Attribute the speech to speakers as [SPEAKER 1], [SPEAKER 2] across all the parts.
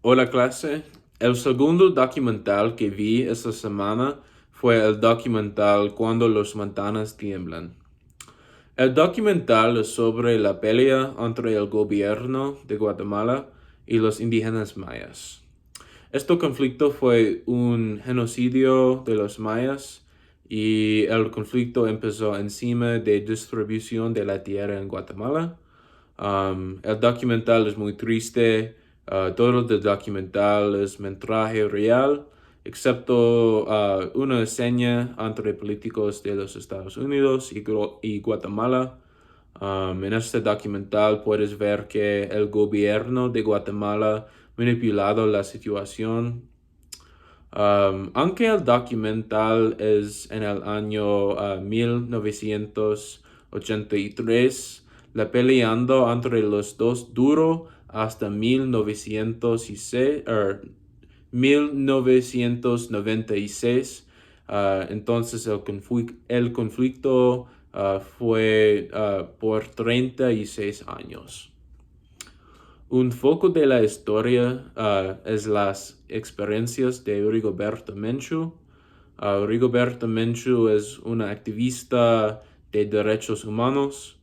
[SPEAKER 1] Hola clase. El segundo documental que vi esta semana fue el documental Cuando las montañas tiemblan. El documental es sobre la pelea entre el gobierno de Guatemala y los indígenas mayas. Este conflicto fue un genocidio de los mayas y el conflicto empezó encima de distribución de la tierra en Guatemala. El documental es muy triste. Todo el documental es metraje real, excepto una escena entre políticos de los Estados Unidos y Guatemala. En este documental puedes ver que el gobierno de Guatemala manipulado la situación. Aunque el documental es en el año 1983, la peleando entre los dos duró hasta 1996. Entonces el conflicto fue por 36 años. Un foco de la historia es las experiencias de Rigoberta Menchú. Rigoberta Menchú es una activista de derechos humanos.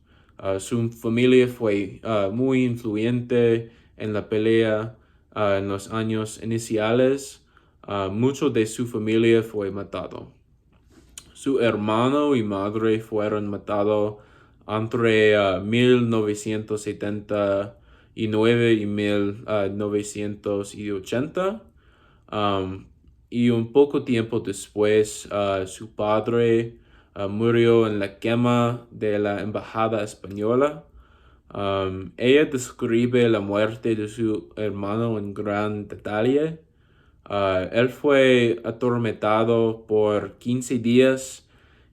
[SPEAKER 1] Su familia fue muy influyente en la pelea en los años iniciales. Mucho de su familia fue matado. Su hermano y madre fueron matados entre 1979 y 1980. Um, y un poco tiempo después, su padre murió en la quema de la embajada española. Ella describe la muerte de su hermano en gran detalle. Él fue atormentado por 15 días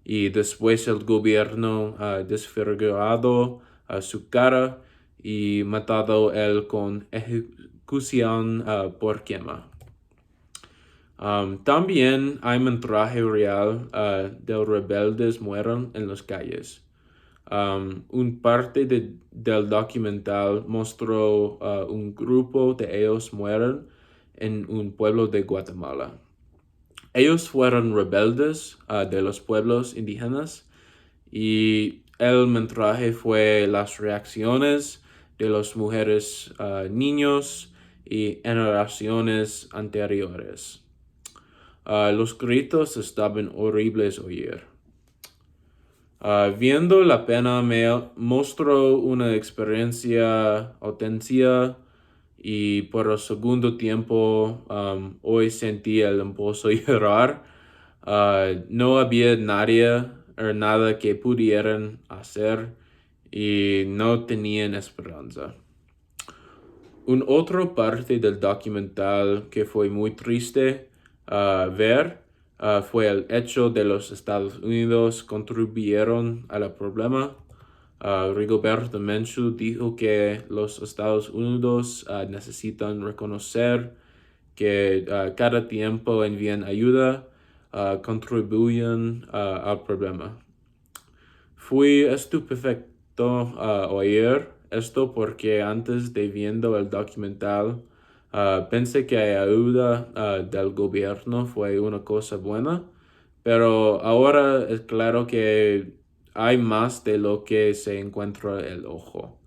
[SPEAKER 1] y después el gobierno desfigurado su cara y matado él con ejecución por quema. También hay metraje real de rebeldes mueren en las calles. Un parte del documental mostró un grupo de ellos mueren en un pueblo de Guatemala. Ellos fueron rebeldes de los pueblos indígenas y el metraje fue las reacciones de las mujeres, niños y generaciones anteriores. Los gritos estaban horribles oír. Viendo la pena me mostró una experiencia auténtica y por el segundo tiempo hoy sentí el impulso de llorar. No había nadie o nada que pudieran hacer y no tenían esperanza. Un otra parte del documental que fue muy triste ver fue el hecho de los Estados Unidos contribuyeron al problema. Rigoberto Menchú dijo que los Estados Unidos necesitan reconocer que cada tiempo envían ayuda, contribuyen al problema. Fui estupefacto oír esto porque antes de viendo el documental pensé que la ayuda del gobierno fue una cosa buena, pero ahora es claro que hay más de lo que se encuentra el ojo.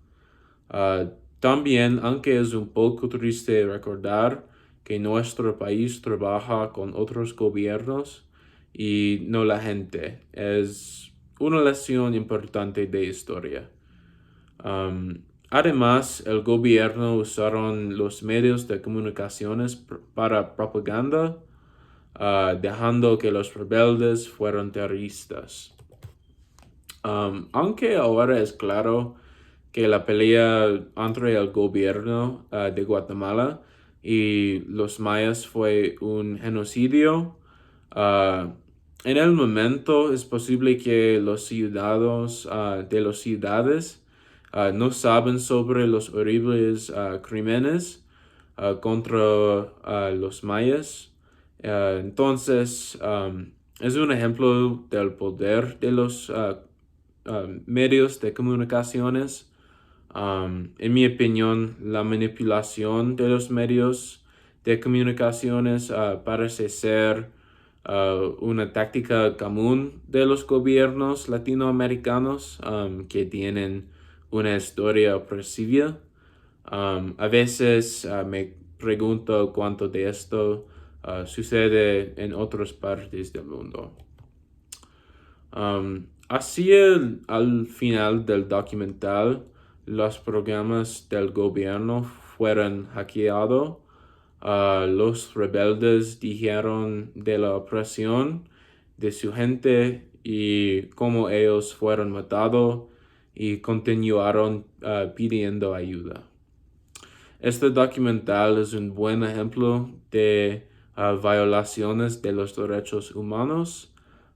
[SPEAKER 1] También, aunque es un poco triste recordar que nuestro país trabaja con otros gobiernos y no la gente, es una lección importante de historia. Además, el gobierno usaron los medios de comunicaciones para propaganda, dejando que los rebeldes fueran terroristas. Aunque ahora es claro que la pelea entre el gobierno de Guatemala y los mayas fue un genocidio, ah, en el momento es posible que los ciudadanos de las ciudades no saben sobre los horribles crímenes contra los mayas. Entonces, es un ejemplo del poder de los medios de comunicaciones. En mi opinión, la manipulación de los medios de comunicaciones parece ser una táctica común de los gobiernos latinoamericanos que tienen una historia opresiva. A veces me pregunto cuánto de esto sucede en otras partes del mundo. Así al final del documental, los programas del gobierno fueron hackeados. Los rebeldes dijeron de la opresión de su gente y cómo ellos fueron matados y continuaron pidiendo ayuda. Este documental es un buen ejemplo de violaciones de los derechos humanos.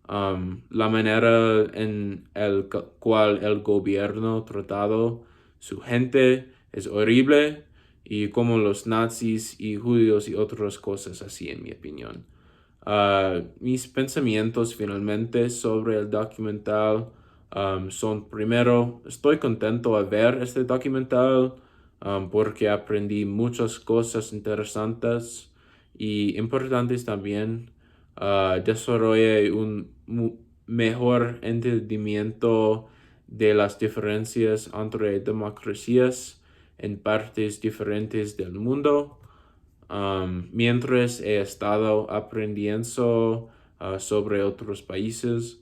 [SPEAKER 1] La manera en el cual el gobierno tratado su gente es horrible y como los nazis y judíos y otras cosas así, en mi opinión. Mis pensamientos finalmente sobre el documental son, primero, estoy contento a ver este documental porque aprendí muchas cosas interesantes y importantes también. Desarrollé un mejor entendimiento de las diferencias entre democracias en partes diferentes del mundo. Mientras he estado aprendiendo sobre otros países,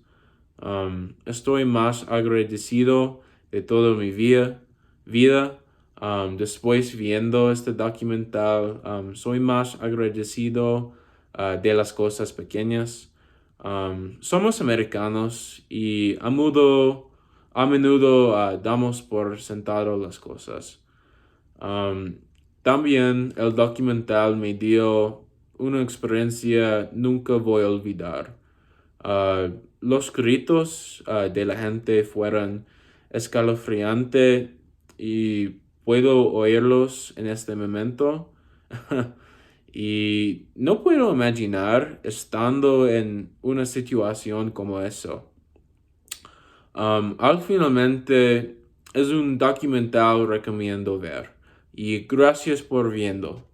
[SPEAKER 1] estoy más agradecido de toda mi vida. Después viendo este documental, soy más agradecido de las cosas pequeñas. Somos americanos y a menudo damos por sentado las cosas. También el documental me dio una experiencia nunca voy a olvidar. Los gritos de la gente fueron escalofriantes y puedo oírlos en este momento. Y no puedo imaginar estando en una situación como eso. Al finalmente es un documental recomiendo ver. Y gracias por viendo.